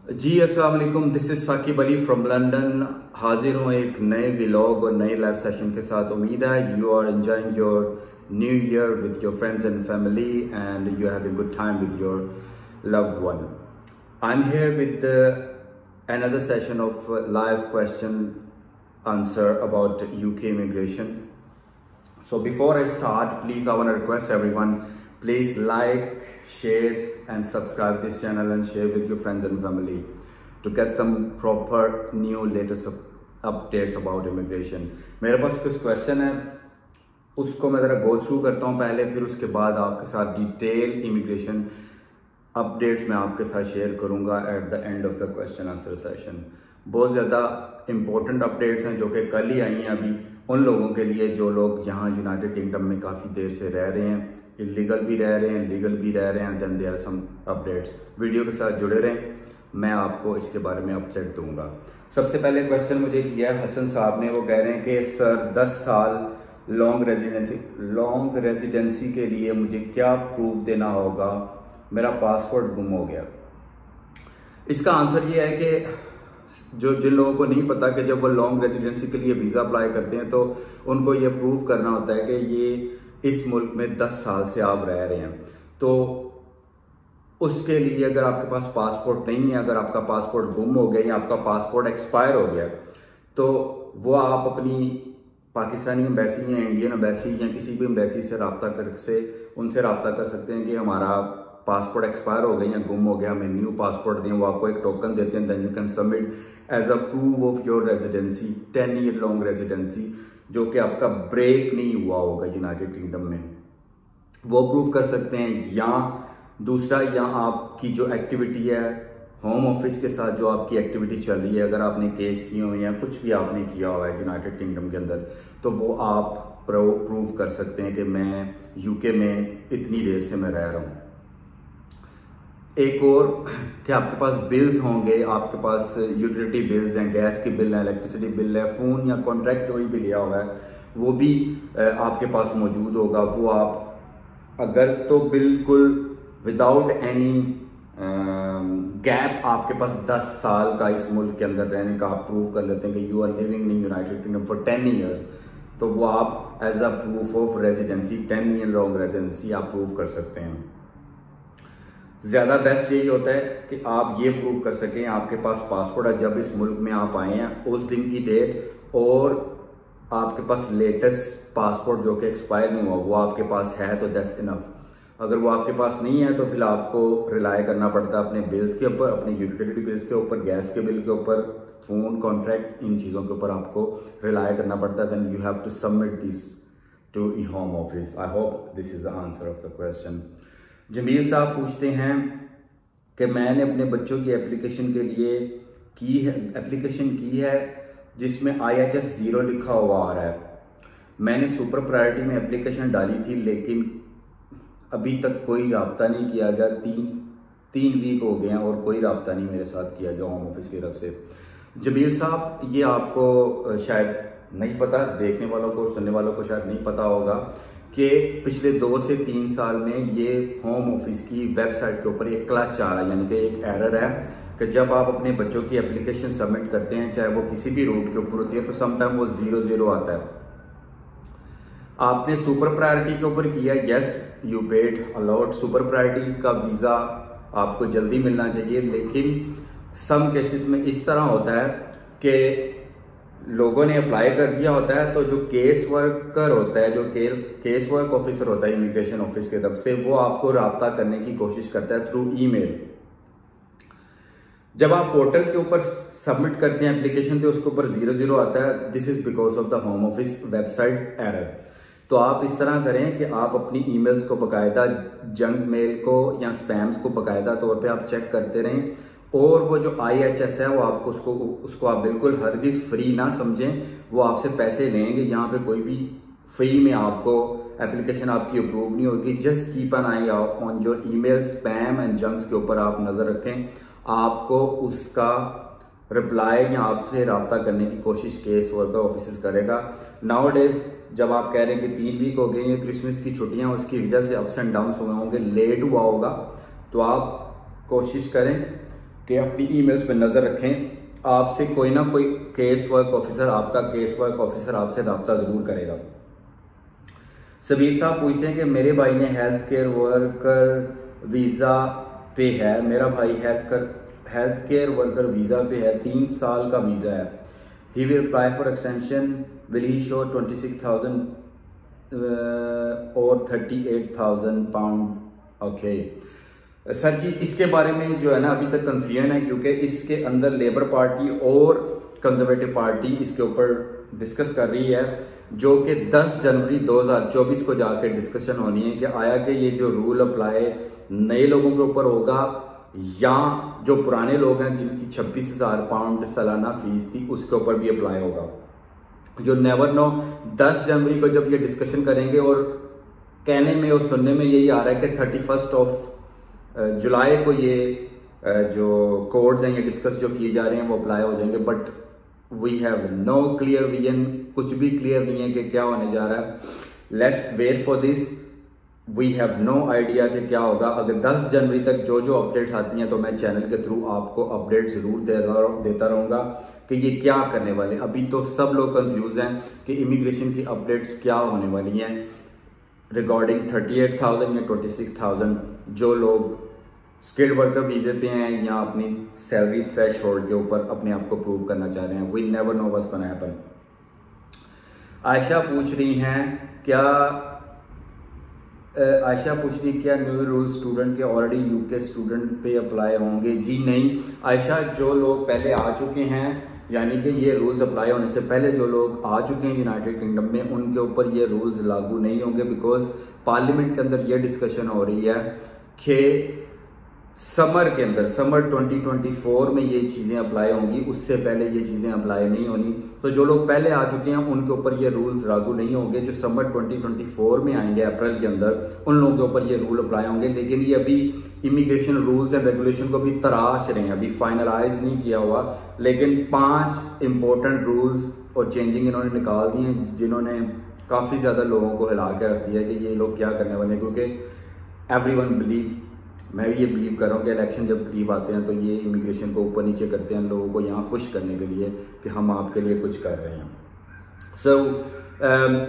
जी अस्सलाम वालेकुम, this is Saqib Ali from London. हाजिर हूँ एक नए व्लॉग और नए लाइव सेशन के साथ। उम्मीद है you are enjoying your new year with your friends and family and you having good time with your loved one. I am here with another session of live question answer about UK immigration. So before I start, please I want to request everyone, please like, share and subscribe this channel and share with your friends and family to get some proper new latest updates about immigration. मेरे पास कुछ question है, उसको मैं ज़रा go through करता हूँ पहले, फिर उसके बाद आपके साथ डिटेल इमिग्रेशन अपडेट्स मैं आपके साथ शेयर करूंगा at the end of the question answer session. बहुत ज़्यादा इंपॉर्टेंट अपडेट्स हैं जो कि कल ही आई हैं अभी उन लोगों के लिए जो लोग यहाँ यूनाइटेड किंगडम में काफ़ी देर से रह रहे हैं, इलीगल भी रह रहे हैं, लीगल भी रह रहे हैं। Then there are some updates. Video के साथ जुड़े रहें, मैं आपको इसके बारे में अपडेट दूंगा। सबसे पहले क्वेश्चन मुझे किया है हसन साहब ने, वो कह रहे हैं कि सर 10 साल लॉन्ग रेजिडेंसी के लिए मुझे क्या प्रूफ देना होगा, मेरा पासपोर्ट गुम हो गया। इसका आंसर ये है कि जिन लोगों को नहीं पता कि जब वो लॉन्ग रेजिडेंसी के लिए वीज़ा अप्लाई करते हैं तो उनको ये प्रूव करना होता है कि ये इस मुल्क में 10 साल से आप रह रहे हैं। तो उसके लिए अगर आपके पास पासपोर्ट नहीं है, अगर आपका पासपोर्ट गुम हो गया या आपका पासपोर्ट एक्सपायर हो गया, तो वो आप अपनी पाकिस्तानी एम्बेसी या इंडियन एम्बेसी या किसी भी एम्बेसी से उनसे रब्ता कर सकते हैं कि हमारा पासपोर्ट एक्सपायर हो गया या गुम हो गया, हमें न्यू पासपोर्ट दें। वो आपको एक टोकन देते हैं, then you can submit as a proof of your residency 10 year long residency, जो कि आपका ब्रेक नहीं हुआ होगा यूनाइटेड किंगडम में, वो प्रूव कर सकते हैं। या दूसरा, या आपकी जो एक्टिविटी है होम ऑफिस के साथ, जो आपकी एक्टिविटी चल रही है, अगर आपने केस किए हो या कुछ भी आपने किया हुआ है यूनाइटेड किंगडम के अंदर, तो वो आप प्रूव कर सकते हैं कि मैं यूके में इतनी देर से मैं रह रहा हूँ। एक और कि आपके पास बिल्स होंगे, आपके पास यूटिलिटी बिल्स हैं, गैस की बिल है, इलेक्ट्रिसिटी बिल है, फ़ोन या कॉन्ट्रैक्ट जो भी लिया हुआ है वो भी आपके पास मौजूद होगा। वो आप अगर तो बिल्कुल विदाउट एनी गैप आपके पास 10 साल का इस मुल्क के अंदर रहने का आप प्रूव कर लेते हैं कि you are living in United Kingdom for 10 years, तो वो आप as a proof of residency 10 year long residency आप प्रूव कर सकते हैं। ज़्यादा बेस्ट यही होता है कि आप ये प्रूव कर सकें आपके पास पासपोर्ट है जब इस मुल्क में आप आए हैं उस दिन की डेट, और आपके पास लेटेस्ट पासपोर्ट जो कि एक्सपायर नहीं हुआ वो आपके पास है, तो दैट्स इनफ। अगर वो आपके पास नहीं है तो फिर आपको रिलाई करना पड़ता है अपने बिल्स के ऊपर, अपने यूटिलिटी बिल्स के ऊपर, गैस के बिल के ऊपर, फ़ोन कॉन्ट्रैक्ट, इन चीज़ों के ऊपर आपको रिलाई करना पड़ता है। Then you have to submit this to Home Office. I hope this is the answer of the question. Jameel साहब पूछते हैं कि मैंने अपने बच्चों की एप्लीकेशन के लिए एप्लीकेशन की है जिसमें IHS 0 लिखा हुआ आ रहा है। मैंने सुपर प्रायोरिटी में एप्लीकेशन डाली थी लेकिन अभी तक कोई रब्ता नहीं किया गया। तीन वीक हो गए हैं और कोई रब्ता नहीं मेरे साथ किया गया होम ऑफिस की तरफ से। जमील साहब, ये आपको शायद नहीं पता, देखने वालों को सुनने वालों को शायद नहीं पता होगा कि पिछले 2 से 3 साल में ये होम ऑफिस की वेबसाइट के ऊपर एक क्लच आ रहा है, यानी कि एक एरर है कि जब आप अपने बच्चों की एप्लीकेशन सबमिट करते हैं, चाहे वो किसी भी रूट के ऊपर होती है, तो समटाइम वो 0 आता है। आपने सुपर प्रायोरिटी के ऊपर किया, yes you paid a lot, super priority का वीज़ा आपको जल्दी मिलना चाहिए, लेकिन सम केसेस में इस तरह होता है कि लोगों ने अप्लाई कर दिया होता है, तो जो केस वर्कर होता है, जो केस वर्क ऑफिसर होता है इमिग्रेशन ऑफिस की तरफ से, वो आपको रब्ता करने की कोशिश करता है थ्रू ईमेल। जब आप पोर्टल के ऊपर सबमिट करते हैं एप्लीकेशन तो उसके ऊपर 0 आता है। This is because of the home office website error. तो आप इस तरह करें कि आप अपनी ईमेल्स को बकायदा, जंक मेल को या स्पैम्स को बकायदा तौर पे आप चेक करते रहें, और वो जो IHS है वो आपको उसको आप बिल्कुल हरगिज़ फ्री ना समझें, वो आपसे पैसे लेंगे। यहाँ पे कोई भी फ्री में आपको एप्लीकेशन आपकी अप्रूव नहीं होगी। Just keep an I on your email, spam and junks के ऊपर आप नज़र रखें, आपको उसका रिप्लाई या आपसे रब्ता करने की कोशिश केस वर्कर ऑफिस करेगा। नाउ डेज जब आप कह रहे हैं कि 3 वीक हो गए हैं, क्रिसमस की छुट्टियां, उसकी वजह से अप्स एंड डाउन्स हुए होंगे, लेट हुआ होगा, तो आप कोशिश करें कि अपनी ईमेल्स पे नज़र रखें। आपसे कोई ना कोई केस वर्क ऑफिसर, आपका केस वर्क ऑफिसर आपसे रब्ता ज़रूर करेगा। सबीर साहब पूछते हैं कि मेरे भाई ने हेल्थ केयर वर्कर वीज़ा पे है, मेरा भाई हेल्थ केयर वर्कर वीज़ा पे है, 3 साल का वीज़ा है, he will apply for extension, will he show 26,000 और 38,000 पाउंड। ओके सर जी, इसके बारे में जो है ना अभी तक कन्फ्यूजन है, क्योंकि इसके अंदर लेबर पार्टी और कंजर्वेटिव पार्टी इसके ऊपर डिस्कस कर रही है, जो कि 10 जनवरी 2024 को जाकर डिस्कशन होनी है कि आया कि ये जो रूल अप्लाई नए लोगों के ऊपर होगा या जो पुराने लोग हैं जिनकी 26,000 पाउंड सालाना फीस थी उसके ऊपर भी अप्लाई होगा। जो नेवर नो, 10 जनवरी को जब ये डिस्कशन करेंगे, और कहने में और सुनने में यही आ रहा है कि 31 जुलाई को ये जो कोड्स हैं ये डिस्कस जो किए जा रहे हैं वो अप्लाई हो जाएंगे, but we have no clear vision, कुछ भी क्लियर नहीं है कि क्या होने जा रहा है। Let's wait for this, we have no idea कि क्या होगा। अगर 10 जनवरी तक जो जो अपडेट्स आती हैं तो मैं चैनल के थ्रू आपको अपडेट जरूर देता रहूँगा कि ये क्या करने वाले। अभी तो सब लोग कंफ्यूज हैं कि इमिग्रेशन की अपडेट्स क्या होने वाली हैं रिगार्डिंग 38,000 या 26,000 जो लोग स्किल्ड वर्कर वीजे पे हैं या अपनी सैलरी थ्रेशहोल्ड के ऊपर अपने आप को प्रूव करना चाह रहे हैं। We never know what's gonna happen. Ayesha पूछ रही क्या न्यू रूल स्टूडेंट के ऑलरेडी यूके स्टूडेंट पे अप्लाई होंगे? जी नहीं आयशा, जो लोग पहले आ चुके हैं, यानी कि ये रूल्स अप्लाई होने से पहले जो लोग आ चुके हैं यूनाइटेड किंगडम में, उनके ऊपर ये रूल्स लागू नहीं होंगे, बिकॉज पार्लियामेंट के अंदर ये डिस्कशन हो रही है कि समर के अंदर, समर 2024 में ये चीज़ें अप्लाई होंगी, उससे पहले ये चीज़ें अप्लाई नहीं होनी। तो जो लोग पहले आ चुके हैं उनके ऊपर ये रूल्स लागू नहीं होंगे। जो समर 2024 में आएंगे अप्रैल के अंदर, उन लोगों के ऊपर ये रूल अप्लाई होंगे। लेकिन ये अभी इमिग्रेशन रूल्स एंड रेगुलेशन को भी तराश रहे हैं, अभी फाइनलाइज नहीं किया हुआ, लेकिन 5 इंपॉर्टेंट रूल्स और चेंजिंग इन्होंने निकाल दिए हैं, जिन्होंने काफ़ी ज़्यादा लोगों को हिला के रख दिया कि ये लोग क्या करने वाले हैं। क्योंकि एवरीवन बिलीव, मैं भी ये बिलीव कर रहा हूँ कि इलेक्शन जब करीब आते हैं तो ये इमिग्रेशन को ऊपर नीचे करते हैं लोगों को यहाँ खुश करने के लिए कि हम आपके लिए कुछ कर रहे हैं। सो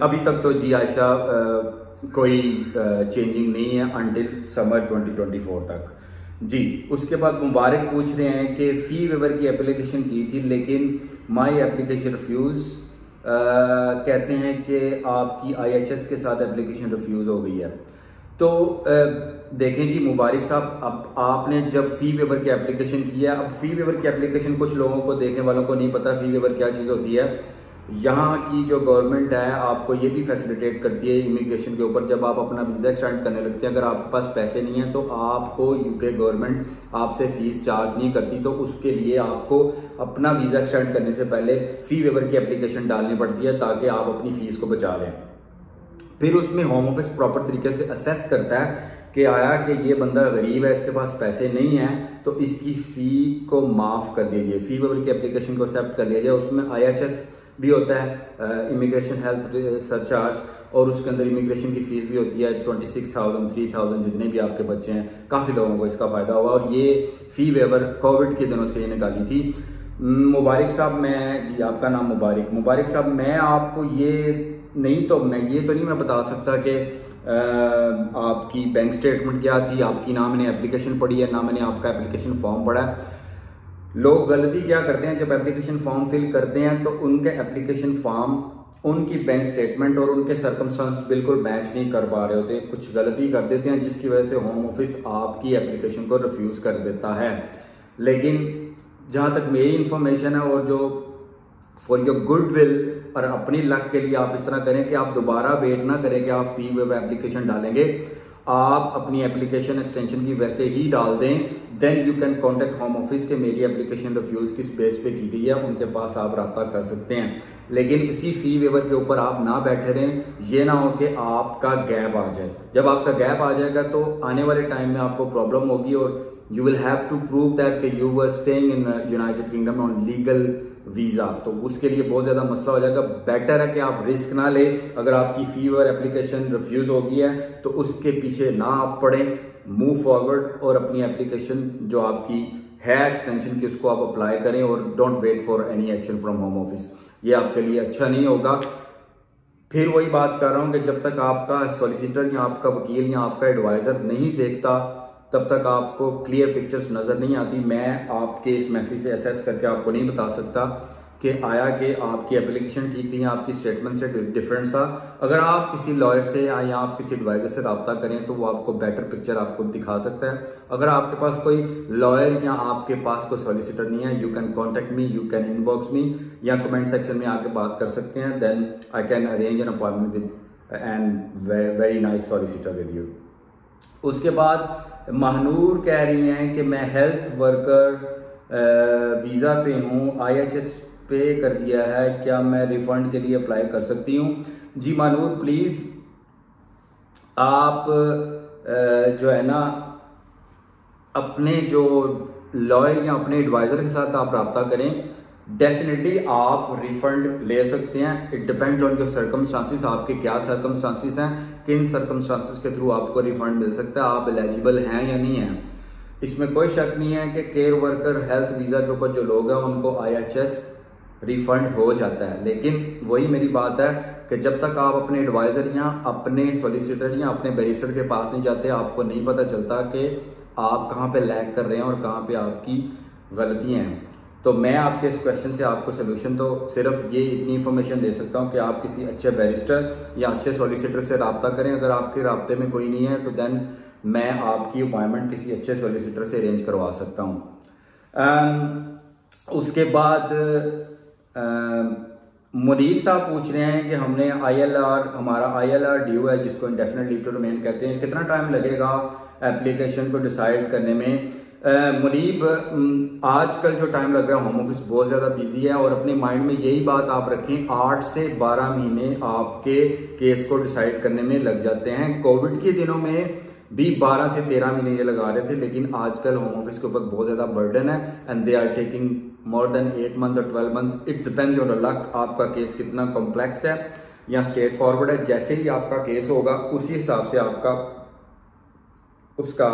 अभी तक तो जी आयशा कोई चेंजिंग नहीं है अंटिल समर 2024 तक जी। उसके बाद मुबारक पूछ रहे हैं कि फ़ी वेवर की एप्लीकेशन की थी लेकिन माई एप्लीकेशन रिफ्यूज़, कहते हैं कि आपकी IHS के साथ एप्लीकेशन रिफ्यूज़ हो गई है। तो देखें जी मुबारक साहब, अब आपने जब फ़ी वेवर की एप्लीकेशन किया, अब फ़ी वेवर की एप्लीकेशन कुछ लोगों को, देखने वालों को नहीं पता फ़ी वेवर क्या चीज़ होती है। यहाँ की जो गवर्नमेंट है आपको ये भी फैसिलिटेट करती है इमिग्रेशन के ऊपर, जब आप अपना वीज़ा एक्सटेंड करने लगते हैं, अगर आपके पास पैसे नहीं है तो आपको यूके गवर्नमेंट आपसे फ़ीस चार्ज नहीं करती। तो उसके लिए आपको अपना वीज़ा एक्सटेंड करने से पहले फ़ी वेवर की एप्लीकेशन डालनी पड़ती है ताकि आप अपनी फ़ीस को बचा लें। फिर उसमें होम ऑफिस प्रॉपर तरीके से असेस करता है कि आया कि ये बंदा गरीब है, इसके पास पैसे नहीं है, तो इसकी फ़ी को माफ़ कर दीजिए, फ़ी वेवर की एप्लीकेशन को एक्सेप्ट कर लिया जाए। उसमें IHS भी होता है, इमिग्रेशन हेल्थ सरचार्ज, और उसके अंदर इमिग्रेशन की फ़ीस भी होती है 26,000 3,000, जितने भी आपके बच्चे हैं। काफ़ी लोगों को इसका फ़ायदा हुआ और ये फ़ी वेवर कोविड के दिनों से ये निकाली थी। मुबारक साहब, मैं जी आपका नाम मुबारक साहब, मैं आपको ये नहीं तो मैं बता सकता कि आपकी बैंक स्टेटमेंट क्या थी, आपकी ना मैंने एप्लीकेशन पढ़ी है ना मैंने आपका एप्लीकेशन फॉर्म पढ़ा है। लोग गलती क्या करते हैं, जब एप्लीकेशन फॉर्म फिल करते हैं तो उनके एप्लीकेशन फॉर्म, उनकी बैंक स्टेटमेंट और उनके सर्कमस्टेंस बिल्कुल मैच नहीं कर पा रहे होते, कुछ गलती कर देते हैं जिसकी वजह से होम ऑफिस आपकी एप्लीकेशन को रिफ्यूज़ कर देता है। लेकिन जहाँ तक मेरी इंफॉर्मेशन है और जो फॉर योर गुडविल और अपनी लक के लिए आप इस तरह करें कि आप दोबारा वेट ना करें कि आप फ़ी वेवर एप्लीकेशन डालेंगे, आप अपनी एप्लीकेशन एक्सटेंशन की वैसे ही डाल दें, then you can contact Home Office के मेरी एप्लीकेशन रिफ्यूज़ किस बेस पे की गई है, उनके पास आप रब्ता कर सकते हैं। लेकिन इसी फ़ी वेवर के ऊपर आप ना बैठे रहें, ये ना हो कि आपका गैप आ जाए। जब आपका गैप आ जाएगा तो आने वाले टाइम में आपको प्रॉब्लम होगी और you will have to prove that कि you were staying in United Kingdom on legal visa, तो उसके लिए बहुत ज़्यादा मसला हो जाएगा। बेटर है कि आप रिस्क ना लें। अगर आपकी फ़ी वेवर एप्लीकेशन रिफ्यूज़ हो गई है तो उसके पीछे ना आप पड़ें, मूव फॉरवर्ड और अपनी एप्लीकेशन जो आपकी है एक्सटेंशन की उसको आप अप्लाई करें और don't wait for any action from Home Office, ये आपके लिए अच्छा नहीं होगा। फिर वही बात कर रहा हूं कि जब तक आपका सॉलिसिटर या आपका वकील या आपका एडवाइजर नहीं देखता तब तक आपको क्लियर पिक्चर्स नजर नहीं आती। मैं आपके इस मैसेज से असेस करके आपको नहीं बता सकता कि आया कि आपकी एप्लीकेशन ठीक थी या आपकी स्टेटमेंट से डिफरेंट था। अगर आप किसी लॉयर से या आप किसी एडवाइजर से रब्ता करें तो वो आपको बेटर पिक्चर आपको दिखा सकता है। अगर आपके पास कोई लॉयर या आपके पास कोई सॉलिसिटर नहीं है, you can contact me, you can inbox me या कमेंट सेक्शन में आके बात कर सकते हैं। Then I can arrange an appointment with and very nice solicitor with you. उसके बाद महानूर कह रही हैं कि मैं हेल्थ वर्कर वीज़ा पे हूँ, IHS पे कर दिया है, क्या मैं रिफंड के लिए अप्लाई कर सकती हूँ? जी महानूर, प्लीज़ आप जो है ना अपने जो लॉयर या अपने एडवाइज़र के साथ आप रब्ता करें। डेफिनेटली आप रिफंड ले सकते हैं। It depends on your circumstances, आपके क्या सर्कमस्टांसिस हैं, किन सर्कमस्टांसिस के थ्रू आपको रिफंड मिल सकता है, आप एलिजिबल हैं या नहीं हैं। इसमें कोई शक नहीं है कि केयर वर्कर हेल्थ वीज़ा के ऊपर जो लोग हैं उनको IHS रिफंड हो जाता है। लेकिन वही मेरी बात है कि जब तक आप अपने एडवाइज़र या अपने सॉलिसिटर या अपने बैरिस्टर के पास नहीं जाते, आपको नहीं पता चलता कि आप कहाँ पे लैग कर रहे हैं और कहाँ पे आपकी गलतियाँ हैं। तो मैं आपके इस क्वेश्चन से आपको सोल्यूशन तो सिर्फ ये इतनी इन्फॉर्मेशन दे सकता हूँ कि आप किसी अच्छे बैरिस्टर या अच्छे सॉलिसिटर से रब्ता करें। अगर आपके राब्ते में कोई नहीं है तो देन मैं आपकी अपॉइंटमेंट किसी अच्छे सॉलिसिटर से अरेंज करवा सकता हूँ। उसके बाद मुनीब साहब पूछ रहे हैं कि हमने हमारा ILR ड्यू है जिसको इंडेफिनिट लीव टू रिमेन कहते हैं, कितना टाइम लगेगा एप्लीकेशन को डिसाइड करने में? मुनीब, आजकल जो टाइम लग रहा है, होम ऑफिस बहुत ज़्यादा बिजी है और अपने माइंड में यही बात आप रखें, 8 से 12 महीने आपके केस को डिसाइड करने में लग जाते हैं। कोविड के दिनों में भी 12 से 13 महीने ये लगा रहे थे, लेकिन आजकल होम ऑफिस के ऊपर बहुत ज़्यादा बर्डन है and they are taking more than 8 month और 12 month. It depends on luck, आपका केस कितना कॉम्प्लेक्स है या स्ट्रेट फॉरवर्ड है। जैसे ही आपका केस होगा उसी हिसाब से आपका उसका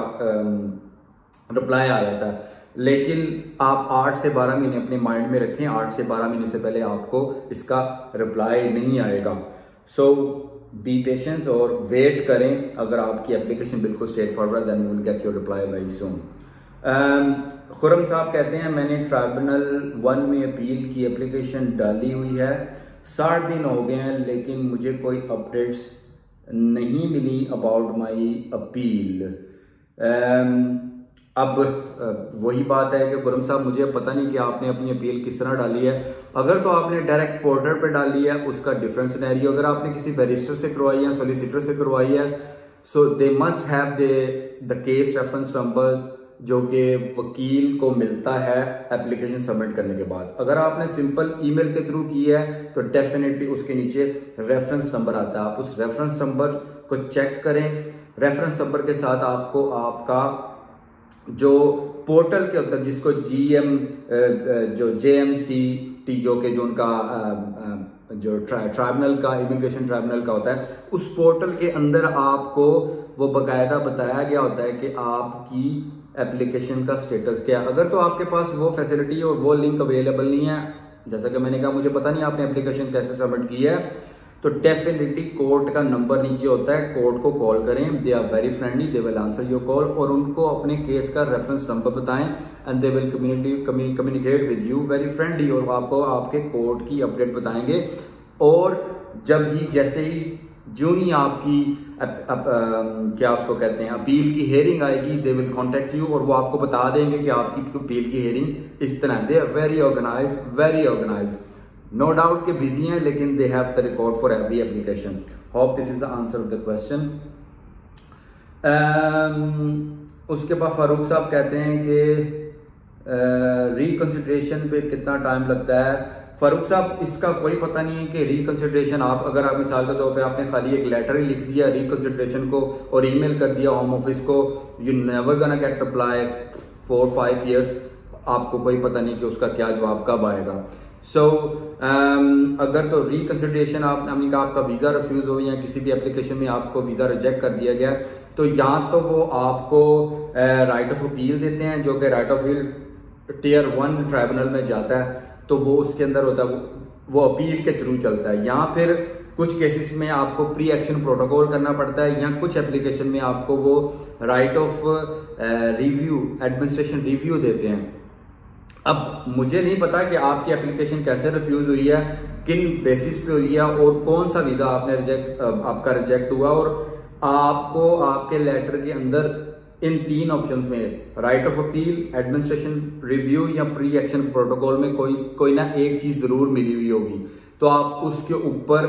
रिप्लाई आ जाता है। लेकिन आप 8 से 12 महीने अपने माइंड में रखें, 8 से 12 महीने से पहले आपको इसका रिप्लाई नहीं आएगा। सो बी पेशेंस और वेट करें। अगर आपकी एप्लीकेशन बिल्कुल straight forward then you will get your reply very soon. Khurram साहब कहते हैं मैंने ट्राइब्यूनल 1 में अपील की एप्लीकेशन डाली हुई है, 60 दिन हो गए हैं लेकिन मुझे कोई अपडेट्स नहीं मिली अबाउट माई अपील। अब वही बात है कि खुरम साहब मुझे पता नहीं कि आपने अपनी अपील किस तरह डाली है। अगर तो आपने डायरेक्ट पोर्टल पे डाली है उसका डिफरेंट सिनेरियो, अगर आपने किसी बैरिस्टर से करवाई है, सॉलिसिटर से करवाई है, so they must have the case reference number जो कि वकील को मिलता है एप्लीकेशन सबमिट करने के बाद। अगर आपने सिंपल ईमेल के थ्रू की है तो डेफिनेटली उसके नीचे रेफरेंस नंबर आता है, आप उस रेफरेंस नंबर को चेक करें। रेफरेंस नंबर के साथ आपको आपका जो पोर्टल के अंदर जिसको जो JMCT जो कि जो उनका जो ट्राइब्यूनल का इमिग्रेशन ट्राइब्यूनल का होता है, उस पोर्टल के अंदर आपको वो बाकायदा बताया गया होता है कि आपकी एप्लीकेशन का स्टेटस क्या है। अगर तो आपके पास वो फैसिलिटी और वो लिंक अवेलेबल नहीं है, जैसा कि मैंने कहा मुझे पता नहीं आपने एप्लीकेशन कैसे सबमिट की है, तो डेफिनेटली कोर्ट का नंबर नीचे होता है, कोर्ट को कॉल करें, they are very friendly, they will answer your call और उनको अपने केस का रेफरेंस नंबर बताएं and they will communicate with you very friendly और आपको आपके कोर्ट की अपडेट बताएंगे। और जब ही जैसे ही जो ही आपकी क्या उसको कहते हैं अपील की हेयरिंग आएगी, दे विल कॉन्टेक्ट यू और वो आपको बता देंगे कि आपकी अपील की हेयरिंग इस तरह। They are very organise, no doubt के बिजी हैं लेकिन they have the record for every application. Hope this is the answer of the question. उसके बाद फारूक साहब कहते हैं कि रिकंसिडरेशन पे कितना टाइम लगता है? फारूक साहब इसका कोई पता नहीं है कि रिकंसिडरेशन अगर आप मिसाल के तौर पे आपने खाली एक लेटर ही लिख दिया रिकंसिडरेशन को और ईमेल कर दिया होम ऑफिस को, you never gonna get reply 4-5 years, आपको कोई पता नहीं कि उसका क्या जवाब कब आएगा। सो अगर तो रिकंसिडरेशन आपका वीज़ा रिफ्यूज़ हो या किसी भी एप्लीकेशन में आपको वीज़ा रिजेक्ट कर दिया गया तो या तो वो आपको राइट ऑफ अपील देते हैं जो कि right of appeal tier 1 tribunal में जाता है तो वो उसके अंदर होता है, वो अपील के थ्रू चलता है। यहाँ फिर कुछ केसेस में आपको प्री एक्शन प्रोटोकॉल करना पड़ता है, या कुछ एप्लीकेशन में आपको वो right of review, administration review देते हैं। अब मुझे नहीं पता कि आपकी एप्लीकेशन कैसे रिफ्यूज हुई है, किन बेसिस पे हुई है और कौन सा वीजा आपका रिजेक्ट हुआ, और आपको आपके लेटर के अंदर इन 3 ऑप्शन में right of appeal, administration review या प्री एक्शन प्रोटोकॉल में कोई ना एक चीज जरूर मिली हुई होगी। तो आप उसके ऊपर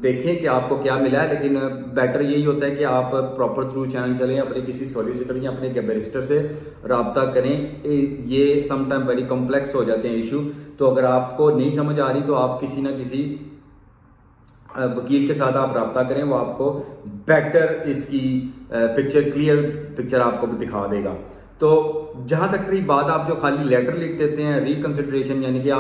देखें कि आपको क्या मिला है। लेकिन बेटर यही होता है कि आप प्रॉपर थ्रू चैनल चलें, अपने किसी सॉलिसिटर या अपने बैरिस्टर से रब्ता करें। ये समटाइम वेरी कॉम्प्लेक्स हो जाते हैं इशू, तो अगर आपको नहीं समझ आ रही तो आप किसी ना किसी वकील के साथ आप रब्ता करें, वो आपको बेटर इसकी पिक्चर, क्लियर पिक्चर आपको दिखा देगा। तो जहां तक रही बात, आप जो खाली लेटर लिख देते हैं रिकंसिडरेशन, यानी कि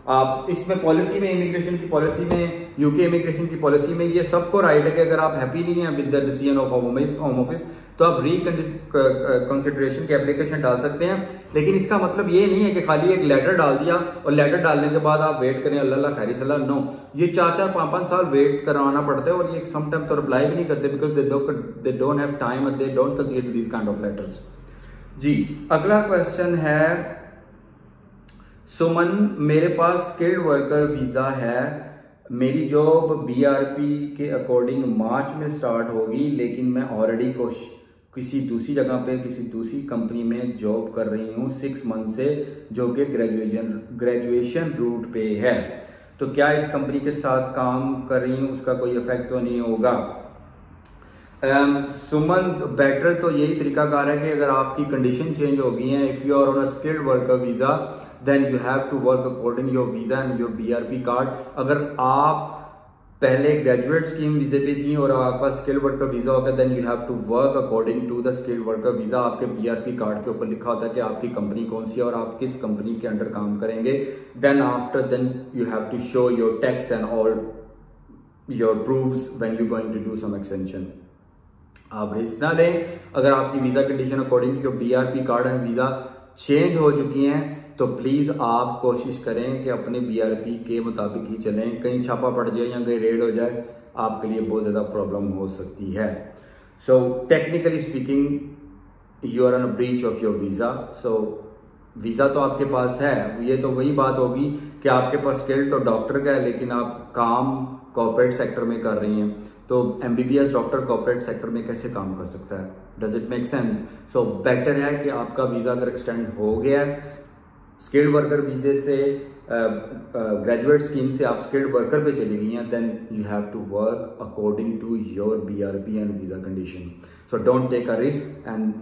आप इसमें पॉलिसी में, इमिग्रेशन की पॉलिसी में, यूके इमिग्रेशन की पॉलिसी में ये सबको राइट है कि अगर आप हैप्पी नहीं हैं with the decision of home office तो आप रिकंसिडरेशन की एप्लीकेशन डाल सकते हैं। लेकिन इसका मतलब ये नहीं है कि खाली एक लेटर डाल दिया और लेटर डालने के बाद आप वेट करें अल्लाह खैरी सलाह। नो, ये 4-4, 5-5 साल वेट कराना पड़ता है, और ये समटाइम तो रिप्लाई भी नहीं करते because they don't have time and they don't consider this kind of letters. जी, अगला क्वेश्चन है सुमन, मेरे पास स्किल्ड वर्कर वीजा है, मेरी जॉब BRP के अकॉर्डिंग मार्च में स्टार्ट होगी, लेकिन मैं ऑलरेडी किसी दूसरी जगह पे, किसी दूसरी कंपनी में जॉब कर रही हूँ 6 मंथ से, जो कि ग्रेजुएशन रूट पे है। तो क्या इस कंपनी के साथ काम कर रही हूँ उसका कोई इफेक्ट तो नहीं होगा? सुमंत, बेटर तो यही तरीकाकार है कि अगर आपकी कंडीशन चेंज हो गई है, if you are on a skilled worker visa then you have to work according your visa and your BRP card. अगर आप पहले ग्रेजुएट स्कीम वीजे पे थी और आपके पास स्किल्ड वर्कर वीजा होगा then you have to work according to the skilled worker visa. आपके BRP कार्ड के ऊपर लिखा होता है कि आपकी कंपनी कौन सी है और आप किस कंपनी के अंडर काम करेंगे। Then you have to show your tax and all your proofs when you going to do some extension. आप रिस्क ना लें। अगर आपकी visa condition according to BRP card and visa change हो चुकी हैं तो प्लीज आप कोशिश करें कि अपने BRP के मुताबिक ही चलें। कहीं छापा पड़ जाए या कहीं रेड हो जाए, आपके लिए बहुत ज्यादा प्रॉब्लम हो सकती है। So technically speaking you are on a breach of your visa. So visa तो आपके पास है, ये तो वही बात होगी कि आपके पास स्किल्ड तो डॉक्टर का है लेकिन आप काम कॉर्पोरेट सेक्टर में कर रही हैं, तो MBBS डॉक्टर कॉर्पोरेट सेक्टर में कैसे काम कर सकता है? Does it make sense? So better है कि आपका वीजा अगर एक्सटेंड हो गया है स्किल्ड वर्कर वीजे से, ग्रेजुएट स्कीम से आप स्किल्ड वर्कर पे चली गई हैं, then you have to work according to your BRP and visa condition. So don't take a risk and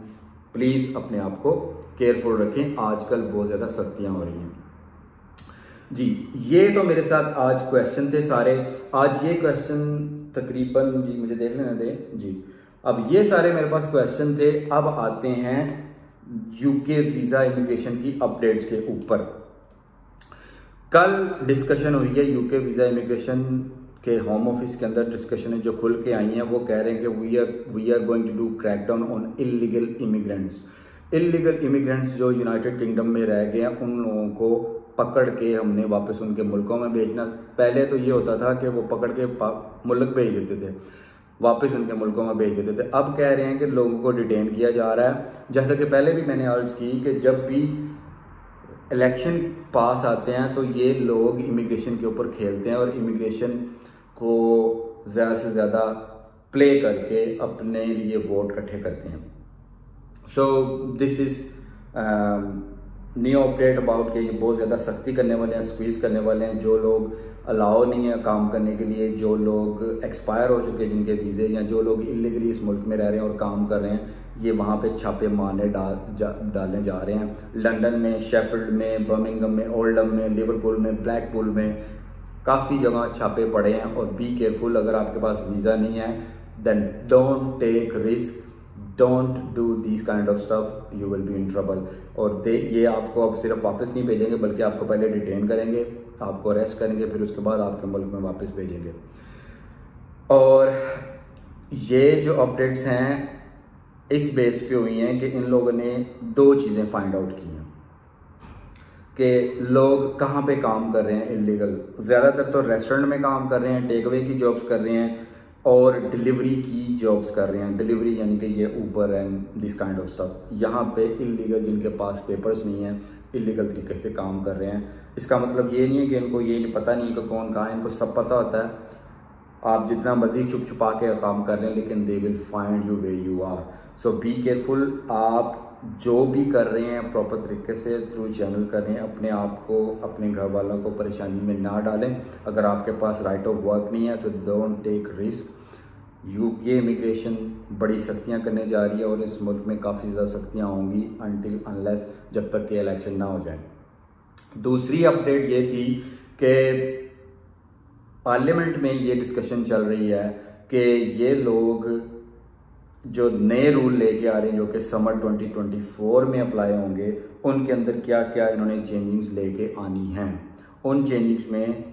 please अपने आप को केयरफुल रखें। आजकल बहुत ज्यादा सख्तियां हो रही हैं। जी, ये तो मेरे साथ आज क्वेश्चन थे सारे। आज ये क्वेश्चन तकरीबन, जी मुझे देख लेना दे जी, अब ये सारे मेरे पास क्वेश्चन थे। अब आते हैं यूके वीजा इमिग्रेशन की अपडेट्स के ऊपर। कल डिस्कशन हुई है यूके वीजा इमिग्रेशन के होम ऑफिस के अंदर, डिस्कशन जो खुल के आई हैं वो कह रहे हैं कि we are going to do crackdown on illegal immigrants. Illegal immigrants जो यूनाइटेड किंगडम में रह गए हैं उन लोगों को पकड़ के हमने वापस उनके मुल्कों में भेजना। पहले तो ये होता था कि वो पकड़ के मुल्क भेज देते थे, वापस उनके मुल्कों में भेज देते थे। अब कह रहे हैं कि लोगों को डिटेन किया जा रहा है। जैसा कि पहले भी मैंने अर्ज की कि जब भी इलेक्शन पास आते हैं तो ये लोग इमिग्रेशन के ऊपर खेलते हैं और इमिग्रेशन को ज़्यादा से ज़्यादा प्ले करके अपने लिए वोट इकट्ठे करते हैं। So this is new update about कि ये बहुत ज़्यादा सख्ती करने वाले हैं, स्क्वीज करने वाले हैं। जो लोग अलाउ नहीं है काम करने के लिए, जो लोग एक्सपायर हो चुके हैं जिनके वीज़े, या जो लोग इलीगली इस मुल्क में रह रहे हैं और काम कर रहे हैं, ये वहाँ पे छापे मारने डालने जा रहे हैं। लंदन में, शेफील्ड में, बर्मिंघम में, ओल्डहम में, लिवरपूल में, ब्लैकपूल में काफ़ी जगह छापे पड़े हैं। और बी केयरफुल, अगर आपके पास वीज़ा नहीं है then don't take risk, don't do this kind of stuff, you will be in trouble. और ये आपको अब सिर्फ वापस नहीं भेजेंगे बल्कि आपको पहले डिटेन करेंगे, आपको अरेस्ट करेंगे, फिर उसके बाद आपके मुल्क में वापस भेजेंगे। और ये जो अपडेट्स हैं इस बेस पे हुई हैं कि इन लोगों ने 2 चीज़ें फाइंड आउट की हैं। कि लोग कहाँ पे काम कर रहे हैं इलीगल। ज़्यादातर तो रेस्टोरेंट में काम कर रहे हैं, टेक अवे की जॉब्स कर रहे हैं और डिलीवरी की जॉब्स कर रहे हैं। डिलीवरी यानी कि ये Uber and this kind of stuff. यहाँ पे इलीगल जिनके पास पेपर्स नहीं है इलीगल तरीके से काम कर रहे हैं। इसका मतलब ये नहीं है कि इनको ये नहीं पता नहीं कि कौन कहाँ है, इनको सब पता होता है। आप जितना मर्जी छुप छुपा के काम कर लें लेकिन they will find you where you are. So be careful. आप जो भी कर रहे हैं प्रॉपर तरीके से थ्रू चैनल करें, अपने आप को अपने घर वालों को परेशानी में ना डालें। अगर आपके पास राइट ऑफ वर्क नहीं है so don't take risk. UK immigration बड़ी सख्तियां करने जा रही है और इस मुल्क में काफ़ी ज़्यादा सख्तियां होंगी अनटिल अनलेस जब तक कि इलेक्शन ना हो जाए। दूसरी अपडेट ये थी कि पार्लियामेंट में ये डिस्कशन चल रही है कि ये लोग जो नए रूल लेके आ रहे हैं जो कि समर 2024 में अप्लाई होंगे, उनके अंदर क्या क्या इन्होंने चेंजिंग्स लेके आनी हैं। उन चेंजिंग्स में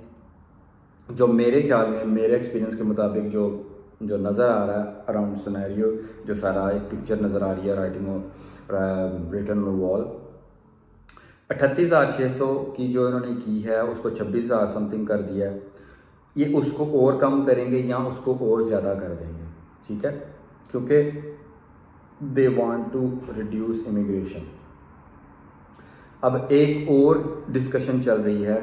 जो मेरे ख्याल में, मेरे एक्सपीरियंस के मुताबिक जो नज़र आ रहा है अराउंड सिनेरियो, जो सारा एक पिक्चर नज़र आ रही है राइटिंग रिटन ऑन वॉल, 38,600 की जो इन्होंने की है उसको 26,000 समथिंग कर दिया है। ये उसको और कम करेंगे या उसको और ज़्यादा कर देंगे, ठीक है, क्योंकि they want to reduce immigration. अब एक और डिस्कशन चल रही है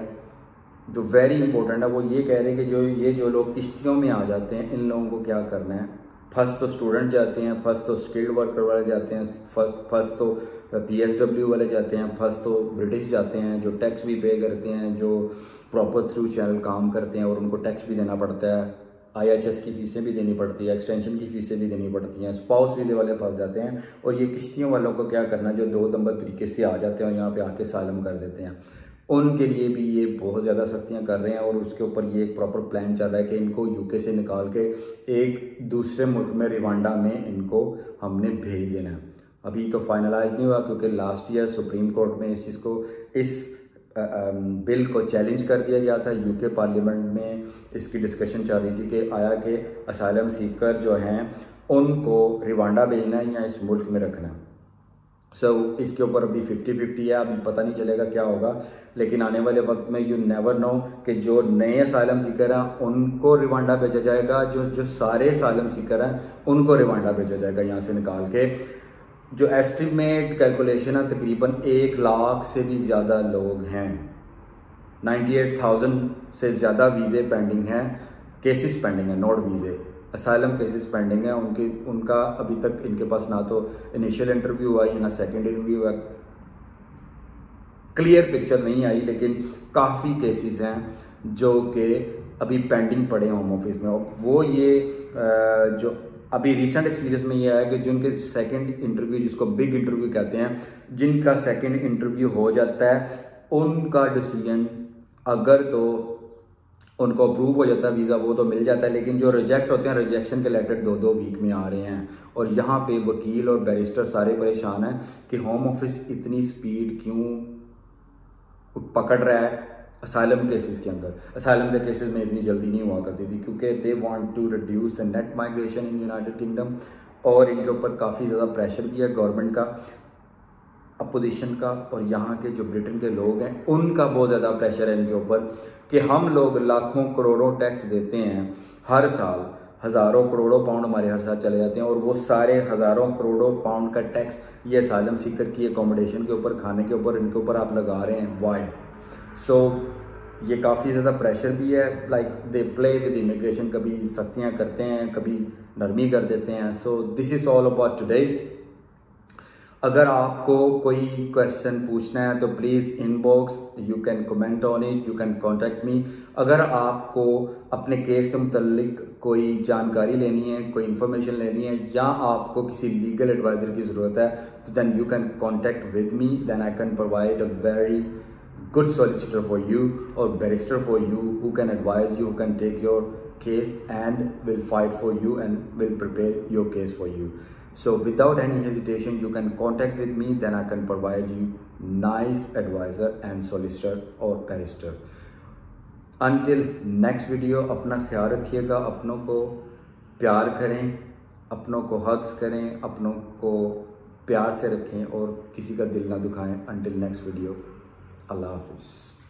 जो वेरी इंपॉर्टेंट है। वो ये कह रहे हैं कि जो लोग किश्तियों में आ जाते हैं इन लोगों को क्या करना है। फर्स्ट तो स्टूडेंट जाते हैं, फर्स्ट तो स्किल्ड वर्कर वाले जाते हैं, फर्स्ट तो PSW वाले जाते हैं, फर्स्ट तो ब्रिटिश जाते हैं जो टैक्स भी पे करते हैं, जो प्रॉपर थ्रू चैनल काम करते हैं और उनको टैक्स भी देना पड़ता है, IHS की फीसें भी देनी पड़ती है, एक्सटेंशन की फीसें भी देनी पड़ती हैं, स्पाउस वीज़े वाले फंस जाते हैं। और ये किश्तियों वालों को क्या करना जो 2 नंबर तरीके से आ जाते हैं और यहाँ पे आके सालम कर देते हैं, उनके लिए भी ये बहुत ज़्यादा सख्तियाँ कर रहे हैं। और उसके ऊपर ये एक प्रॉपर प्लान चल रहा है कि इनको UK से निकाल के एक दूसरे मुल्क में रिवांडा में इनको हमने भेज देना है। अभी तो फाइनलाइज नहीं हुआ क्योंकि लास्ट ईयर सुप्रीम कोर्ट में इस चीज़ को, इस बिल को चैलेंज कर दिया गया था। UK पार्लियामेंट में इसकी डिस्कशन चल रही थी कि आया कि असाइलम सीकर जो हैं उनको रिवांडा भेजना है या इस मुल्क में रखना है। इसके ऊपर अभी 50-50 है, अभी पता नहीं चलेगा क्या होगा। लेकिन आने वाले वक्त में यू नेवर नो कि जो नए असाइलम सीकर हैं उनको रिवांडा भेजा जाएगा, जो सारे असाइलम सीकर हैं उनको रिवांडा भेजा जाएगा यहाँ से निकाल के। जो एस्टिमेट कैलकुलेशन है तकरीबन 1 लाख से भी ज़्यादा लोग हैं, 98,000 से ज़्यादा वीज़े पेंडिंग हैं, केसेस पेंडिंग है, नॉट वीज़े, असाइलम केसेस पेंडिंग है उनका अभी तक इनके पास ना तो इनिशियल इंटरव्यू हुआ है ना सेकेंड इंटरव्यू हुआ। क्लियर पिक्चर नहीं आई लेकिन काफ़ी केसेस हैं जो कि अभी पेंडिंग पड़े हैं होम ऑफिस में। वो ये जो अभी रिसेंट एक्सपीरियंस में ये आया कि जिनके सेकंड इंटरव्यू, जिसको बिग इंटरव्यू कहते हैं, जिनका सेकंड इंटरव्यू हो जाता है उनका डिसीजन अगर तो उनको अप्रूव हो जाता है वीज़ा, वो तो मिल जाता है। लेकिन जो रिजेक्ट होते हैं, रिजेक्शन के लेटर 2-2 वीक में आ रहे हैं। और यहाँ पे वकील और बैरिस्टर सारे परेशान हैं कि होम ऑफिस इतनी स्पीड क्यों पकड़ रहा है असाइलम केसेस के अंदर। असाइलम के केसेस में इतनी जल्दी नहीं हुआ करती थी क्योंकि they want to reduce the net migration in United Kingdom. और इनके ऊपर काफ़ी ज़्यादा प्रेशर भी है गवर्नमेंट का, अपोजिशन का, और यहाँ के जो ब्रिटेन के लोग हैं उनका बहुत ज़्यादा प्रेशर है इनके ऊपर कि हम लोग लाखों करोड़ों टैक्स देते हैं हर साल, हज़ारों करोड़ों पाउंड हमारे हर साल चले जाते हैं और वो सारे हज़ारों करोड़ों पाउंड का टैक्स ये असाइलम सीकर की अकोमोडेशन के ऊपर, खाने के ऊपर, इनके ऊपर आप लगा रहे हैं। वाई? सो ये काफ़ी ज़्यादा प्रेशर भी है। Like they play with immigration, कभी सख्तियाँ करते हैं, कभी नरमी कर देते हैं। So this is all about today. अगर आपको कोई क्वेश्चन पूछना है तो please inbox, you can comment on it, you can contact मी। अगर आपको अपने केस से मुतल्लिक कोई जानकारी लेनी है, कोई इन्फॉर्मेशन लेनी है, या आपको किसी लीगल एडवाइज़र की ज़रूरत है तो then you can contact with me, then I can provide a very good solicitor for you or barrister for you who can advise you, who can take your case and will fight for you and will prepare your case for you. So without any hesitation you can contact with me, then I can provide you nice advisor and solicitor or barrister. Until next video, अपना ख्याल रखिएगा, अपनों को प्यार करें, अपनों को hugs करें, अपनों को प्यार से रखें और किसी का दिल ना दुखाएं। Until next video, अल्लाह हाफिज़।